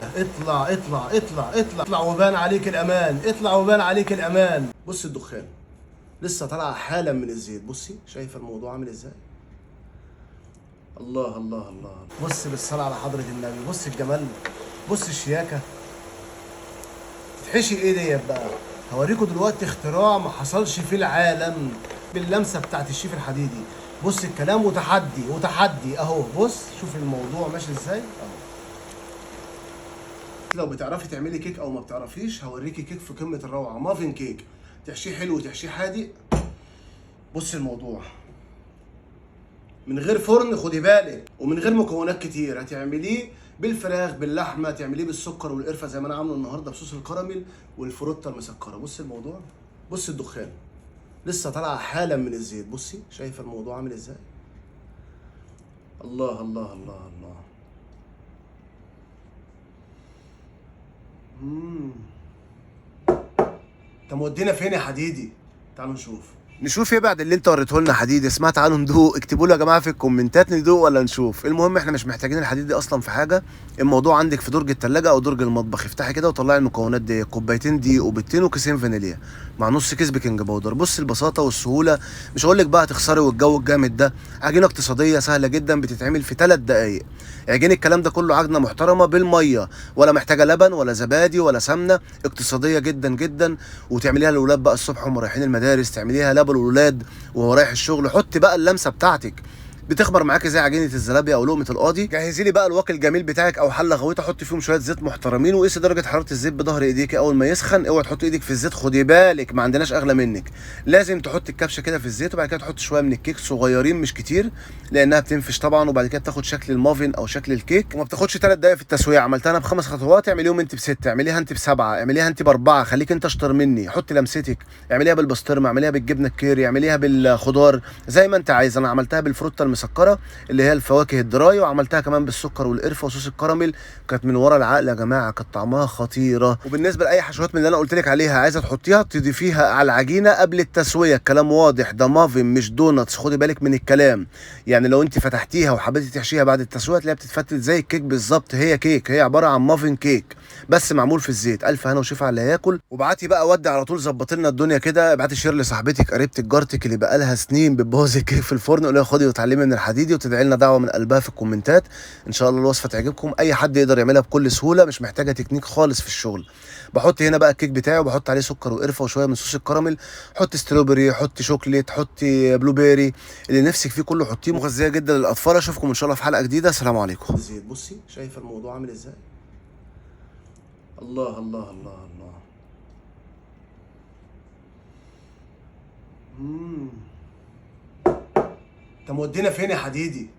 اطلع اطلع اطلع اطلع اطلع وبان عليك الامان، اطلع وبان عليك الامان. بص الدخان لسه طالعه حالا من الزيت. بصي شايفه الموضوع عامل ازاي؟ الله الله الله. بص بالصلاه على حضره النبي، بص الجمال، بص الشياكه. تتحشي ايه ديت بقى؟ هوريكم دلوقتي اختراع ما حصلش في العالم باللمسه بتاعت الشيف الحديدي. بص الكلام وتحدي وتحدي اهو. بص شوف الموضوع ماشي ازاي اهو. لو بتعرفي تعملي كيك او ما بتعرفيش، هوريكي كيك في قمه الروعه، مافن كيك. تحشيه حلو وتحشيه حادق. بص الموضوع من غير فرن، خدي بالك، ومن غير مكونات كتير. هتعمليه بالفراخ باللحمه، تعمليه بالسكر والقرفه زي ما انا عامله النهارده بصوص الكراميل والفروته المسكره. بص الموضوع، بص الدخان لسه طالعه حالا من الزيت. بصي شايفه الموضوع عامل ازاي؟ الله الله الله الله. انت مودينا فين يا حديدي؟ تعالوا نشوف ايه بعد اللي انت وريته لنا حديدي. سمعت عنه ندوق؟ اكتبوا لي يا جماعه في الكومنتات ندوق ولا نشوف. المهم احنا مش محتاجين الحديد دي اصلا في حاجه. الموضوع عندك في درج الثلاجه او درج المطبخ. افتحي كده وطلعي المكونات دي: كوبايتين دقيق وبيضتين وكيسين فانيليا مع نص كيس بيكنج باودر. بص البساطه والسهوله، مش هقول لك بقى هتخسري والجو الجامد ده. عجينه اقتصاديه سهله جدا بتتعمل في 3 دقائق. عجين الكلام ده كله عجنه محترمه بالميه، ولا محتاجه لبن ولا زبادي ولا سمنه، اقتصاديه جدا جدا. وتعمليها للاولاد بقى الصبح وهم رايحين المدارس، تعمليها لبن الاولاد وهو رايح الشغل. حطي بقى اللمسه بتاعتك، بتخمر معاكي زي عجينه الزلابيه او لقمه القاضي. جهزي لي بقى الواقي الجميل بتاعك او حله غويطه، حطي فيهم شويه زيت محترمين، وقيسي درجه حراره الزيت بظهر ايديكي. اول ما يسخن اوعي تحطي ايدك في الزيت، خدي بالك ما عندناش اغلى منك. لازم تحطي الكبشه كده في الزيت، وبعد كده تحطي شويه من الكيك صغيرين مش كتير لانها بتنفش طبعا، وبعد كده بتاخد شكل المافن او شكل الكيك، وما بتاخدش 3 دقائق في التسويه. عملتها انا ب5 خطوات، اعمليهم انت ب6، اعمليها انت ب7، اعمليها انت ب4. خليك انت اشطر مني، حطي لمستك. اعمليها بالبسطرمه، اعمليها بالجبنه الكيري، اعمليها بالخضار زي ما انت عايز. انا عملتها بالفروته المسكره اللي هي الفواكه الدراي، وعملتها كمان بالسكر والقرفه وصوص الكراميل. كانت من ورا العقل يا جماعه، كانت طعمها خطيره. وبالنسبه لاي حشوات من اللي انا قلت لك عليها عايزه تحطيها، تضيفيها على العجينه قبل التسويه. الكلام واضح، ده مافن مش دوناتس، خدي بالك من الكلام. يعني لو انت فتحتيها وحبيتي تحشيها بعد التسويه تلاقيها بتتفتت زي الكيك بالظبط. هي كيك، هي عباره عن مافن كيك بس معمول في الزيت. الف هنا وشفا على اللي هياكل. وابعتي بقى ودي على طول، ظبط لنا الدنيا كده. ابعتي شير لصاحبتك قريبتك جارتك اللي بقى لها سنين بتبوظ الكيك في الفرن، قولي لها خدي وتعلمي من الحديدي، وتدعي لنا دعوه من قلبها في الكومنتات. ان شاء الله الوصفه تعجبكم. اي حد يقدر يعملها بكل سهوله، مش محتاجه تكنيك خالص في الشغل. بحط هنا بقى الكيك بتاعي وبحط عليه سكر وقرفه وشويه من صوص الكراميل. حط ستروبري، حط شوكليت، حط بلو بيري، اللي نفسك فيه كله حطيه. مغذيه جدا للاطفال. اشوفكم ان شاء الله في حلقه جديده. سلام عليكم. زيت بصي شايفه الموضوع عامل ازاي؟ الله الله الله الله. انت مودينا فين يا حديدي؟